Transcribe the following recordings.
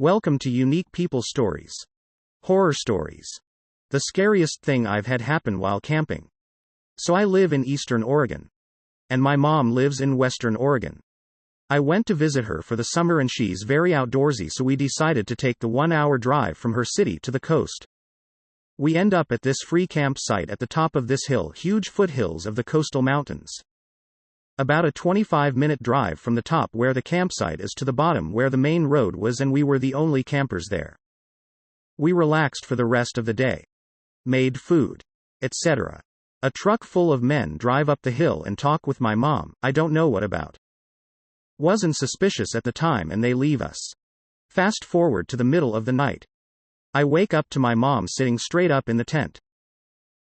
Welcome to Unique People Stories. Horror stories. The scariest thing I've had happen while camping. So I live in Eastern Oregon. And my mom lives in Western Oregon. I went to visit her for the summer and she's very outdoorsy, so we decided to take the 1-hour drive from her city to the coast. We end up at this free campsite at the top of this hill, huge foothills of the coastal mountains. About a 25-minute drive from the top where the campsite is to the bottom where the main road was, and we were the only campers there. We relaxed for the rest of the day. Made food, etc. A truck full of men drive up the hill and talk with my mom, I don't know what about. Wasn't suspicious at the time, and they leave us. Fast forward to the middle of the night. I wake up to my mom sitting straight up in the tent.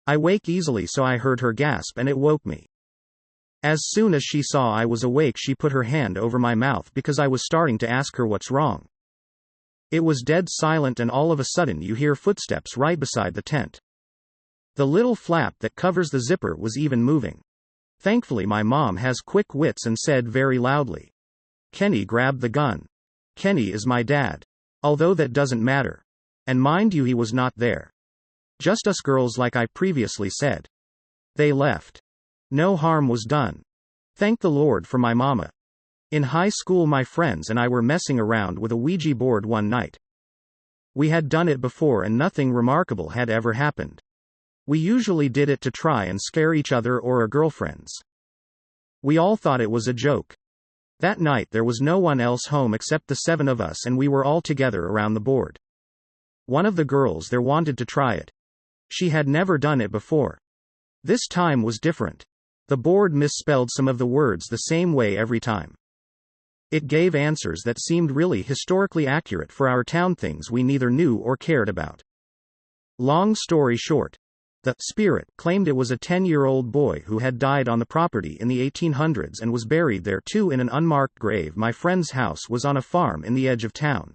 I wake easily, so I heard her gasp and it woke me. As soon as she saw I was awake, she put her hand over my mouth because I was starting to ask her what's wrong. It was dead silent, and all of a sudden you hear footsteps right beside the tent. The little flap that covers the zipper was even moving. Thankfully my mom has quick wits and said very loudly, "Kenny, grab the gun." Kenny is my dad. Although that doesn't matter. And mind you, he was not there. Just us girls, like I previously said. They left. No harm was done. Thank the Lord for my mama. In high school my friends and I were messing around with a Ouija board one night. We had done it before and nothing remarkable had ever happened. We usually did it to try and scare each other or our girlfriends. We all thought it was a joke. That night there was no one else home except the 7 of us, and we were all together around the board. One of the girls there wanted to try it. She had never done it before. This time was different. The board misspelled some of the words the same way every time. It gave answers that seemed really historically accurate for our town, things we neither knew or cared about. Long story short, the spirit claimed it was a 10-year-old boy who had died on the property in the 1800s and was buried there too in an unmarked grave. My friend's house was on a farm in the edge of town.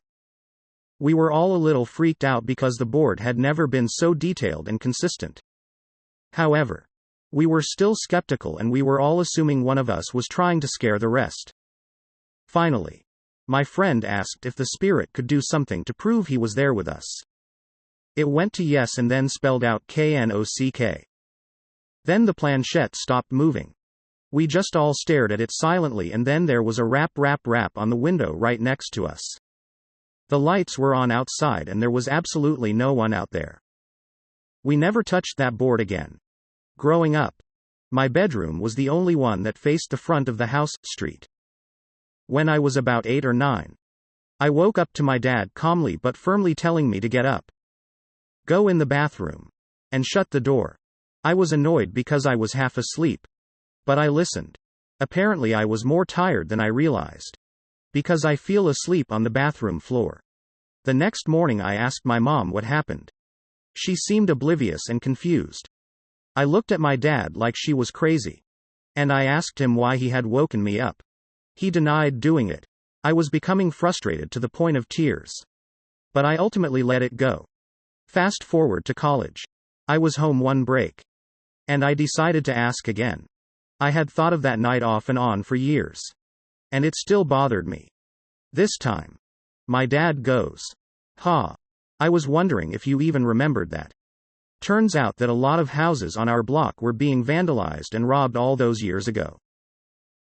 We were all a little freaked out because the board had never been so detailed and consistent. However, we were still skeptical and we were all assuming one of us was trying to scare the rest. Finally, my friend asked if the spirit could do something to prove he was there with us. It went to yes and then spelled out KNOCK. Then the planchette stopped moving. We just all stared at it silently, and then there was a rap on the window right next to us. The lights were on outside and there was absolutely no one out there. We never touched that board again. Growing up, my bedroom was the only one that faced the front of the house street. When I was about 8 or 9, I woke up to my dad calmly but firmly telling me to get up, go in the bathroom, and shut the door. I was annoyed because I was half asleep. But I listened. Apparently I was more tired than I realized. Because I fell asleep on the bathroom floor. The next morning I asked my mom what happened. She seemed oblivious and confused. I looked at my dad like she was crazy. And I asked him why he had woken me up. He denied doing it. I was becoming frustrated to the point of tears. But I ultimately let it go. Fast forward to college. I was home one break. And I decided to ask again. I had thought of that night off and on for years. And it still bothered me. This time, my dad goes, "Ha. I was wondering if you even remembered that." Turns out that a lot of houses on our block were being vandalized and robbed all those years ago.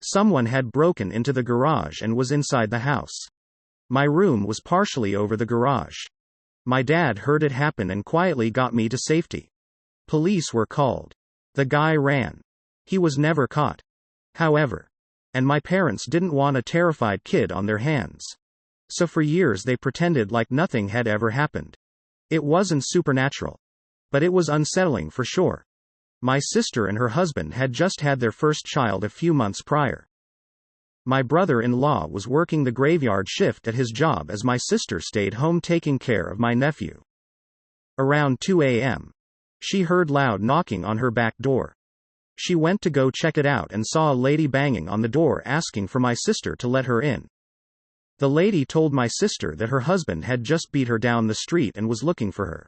Someone had broken into the garage and was inside the house. My room was partially over the garage. My dad heard it happen and quietly got me to safety. Police were called. The guy ran. He was never caught. However, and my parents didn't want a terrified kid on their hands. So for years they pretended like nothing had ever happened. It wasn't supernatural. But it was unsettling for sure. My sister and her husband had just had their first child a few months prior. My brother-in-law was working the graveyard shift at his job as my sister stayed home taking care of my nephew. Around 2 a.m., she heard loud knocking on her back door. She went to go check it out and saw a lady banging on the door asking for my sister to let her in. The lady told my sister that her husband had just beat her down the street and was looking for her.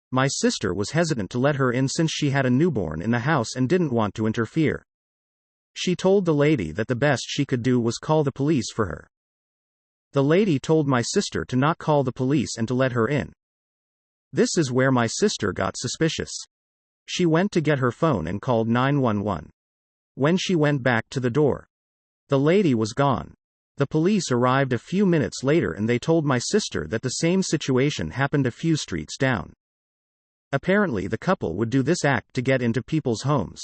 My sister was hesitant to let her in since she had a newborn in the house and didn't want to interfere. She told the lady that the best she could do was call the police for her. The lady told my sister to not call the police and to let her in. This is where my sister got suspicious. She went to get her phone and called 911. When she went back to the door, the lady was gone. The police arrived a few minutes later and they told my sister that the same situation happened a few streets down. Apparently the couple would do this act to get into people's homes.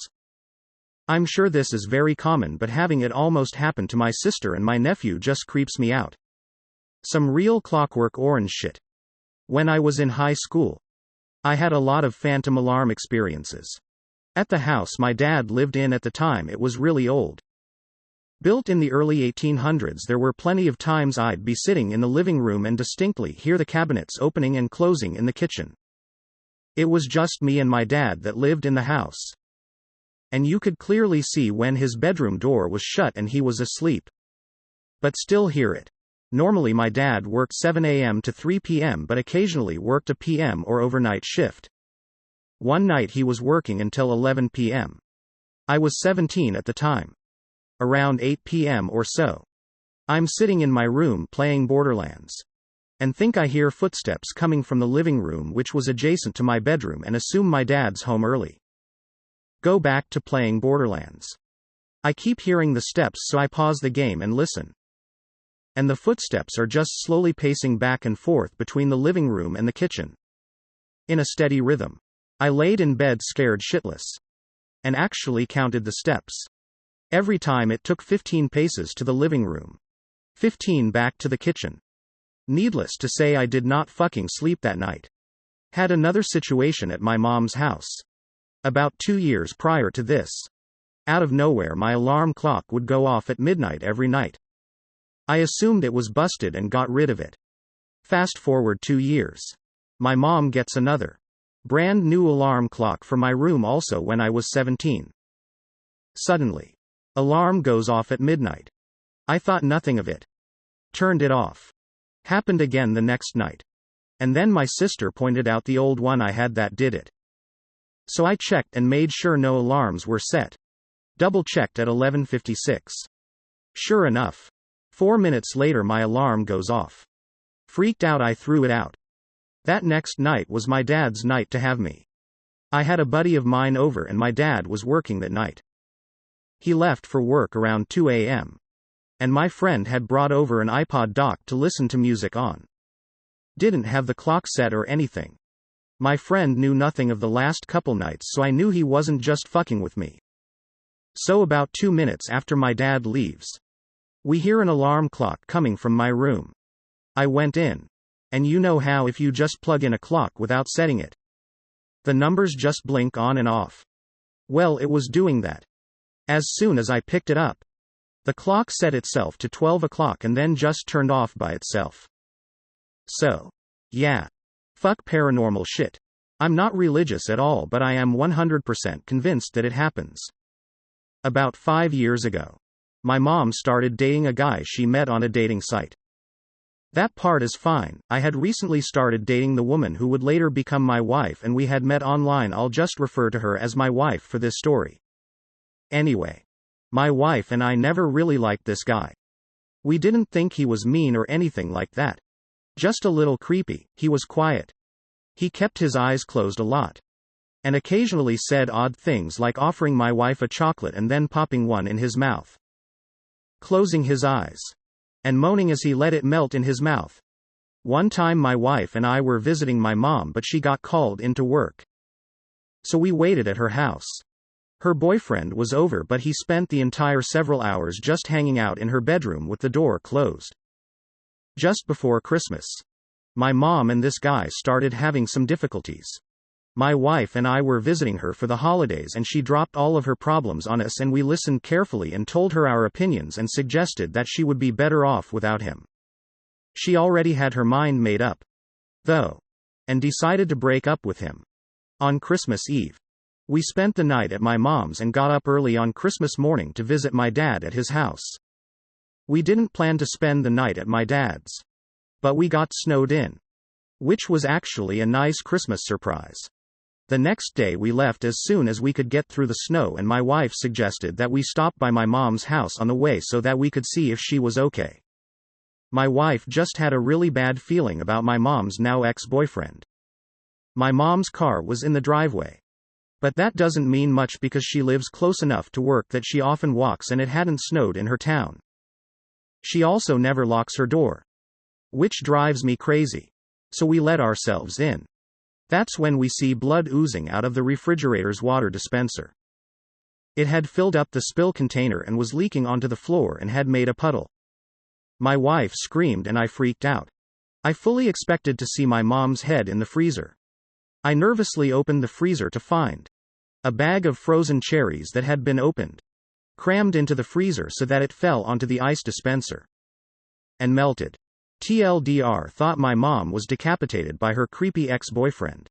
I'm sure this is very common, but having it almost happen to my sister and my nephew just creeps me out. Some real Clockwork Orange shit. When I was in high school, I had a lot of phantom alarm experiences. At the house my dad lived in at the time, it was really old. Built in the early 1800s, there were plenty of times I'd be sitting in the living room and distinctly hear the cabinets opening and closing in the kitchen. It was just me and my dad that lived in the house. And you could clearly see when his bedroom door was shut and he was asleep. But still hear it. Normally my dad worked 7 a.m. to 3 p.m. but occasionally worked a p.m. or overnight shift. One night he was working until 11 p.m. I was 17 at the time. Around 8 p.m. or so, I'm sitting in my room playing Borderlands. And think I hear footsteps coming from the living room, which was adjacent to my bedroom, and assume my dad's home early. Go back to playing Borderlands. I keep hearing the steps, so I pause the game and listen. And the footsteps are just slowly pacing back and forth between the living room and the kitchen. In a steady rhythm. I laid in bed scared shitless. And actually counted the steps. Every time it took 15 paces to the living room. 15 back to the kitchen. Needless to say, I did not fucking sleep that night. Had another situation at my mom's house. About 2 years prior to this. Out of nowhere my alarm clock would go off at midnight every night. I assumed it was busted and got rid of it. Fast forward 2 years. My mom gets another brand new alarm clock for my room also when I was 17. Suddenly, alarm goes off at midnight. I thought nothing of it. Turned it off. Happened again the next night. And then my sister pointed out the old one I had that did it. So I checked and made sure no alarms were set. Double checked at 11:56. Sure enough. 4 minutes later my alarm goes off. Freaked out, I threw it out. That next night was my dad's night to have me. I had a buddy of mine over and my dad was working that night. He left for work around 2 a.m. And my friend had brought over an iPod dock to listen to music on. Didn't have the clock set or anything. My friend knew nothing of the last couple nights, so I knew he wasn't just fucking with me. So about 2 minutes after my dad leaves, we hear an alarm clock coming from my room. I went in. And you know how if you just plug in a clock without setting it, the numbers just blink on and off. Well, it was doing that. As soon as I picked it up, the clock set itself to 12 o'clock and then just turned off by itself. So, yeah. Fuck paranormal shit. I'm not religious at all, but I am 100% convinced that it happens. About 5 years ago, my mom started dating a guy she met on a dating site. That part is fine. I had recently started dating the woman who would later become my wife, and we had met online. I'll just refer to her as my wife for this story. Anyway, my wife and I never really liked this guy. We didn't think he was mean or anything like that. Just a little creepy. He was quiet. He kept his eyes closed a lot. And occasionally said odd things like offering my wife a chocolate and then popping one in his mouth. Closing his eyes. And moaning as he let it melt in his mouth. One time my wife and I were visiting my mom, but she got called into work. So we waited at her house. Her boyfriend was over, but he spent the entire several hours just hanging out in her bedroom with the door closed. Just before Christmas, my mom and this guy started having some difficulties. My wife and I were visiting her for the holidays and she dropped all of her problems on us, and we listened carefully and told her our opinions and suggested that she would be better off without him. She already had her mind made up, though, and decided to break up with him. On Christmas Eve, we spent the night at my mom's and got up early on Christmas morning to visit my dad at his house. We didn't plan to spend the night at my dad's, but we got snowed in, which was actually a nice Christmas surprise. The next day we left as soon as we could get through the snow, and my wife suggested that we stop by my mom's house on the way so that we could see if she was okay. My wife just had a really bad feeling about my mom's now ex-boyfriend. My mom's car was in the driveway. But that doesn't mean much because she lives close enough to work that she often walks and it hadn't snowed in her town. She also never locks her door. Which drives me crazy. So we let ourselves in. That's when we see blood oozing out of the refrigerator's water dispenser. It had filled up the spill container and was leaking onto the floor and had made a puddle. My wife screamed and I freaked out. I fully expected to see my mom's head in the freezer. I nervously opened the freezer to find a bag of frozen cherries that had been opened, crammed into the freezer so that it fell onto the ice dispenser, and melted. TLDR thought my mom was decapitated by her creepy ex-boyfriend.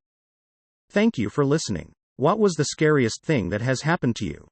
Thank you for listening. What was the scariest thing that has happened to you?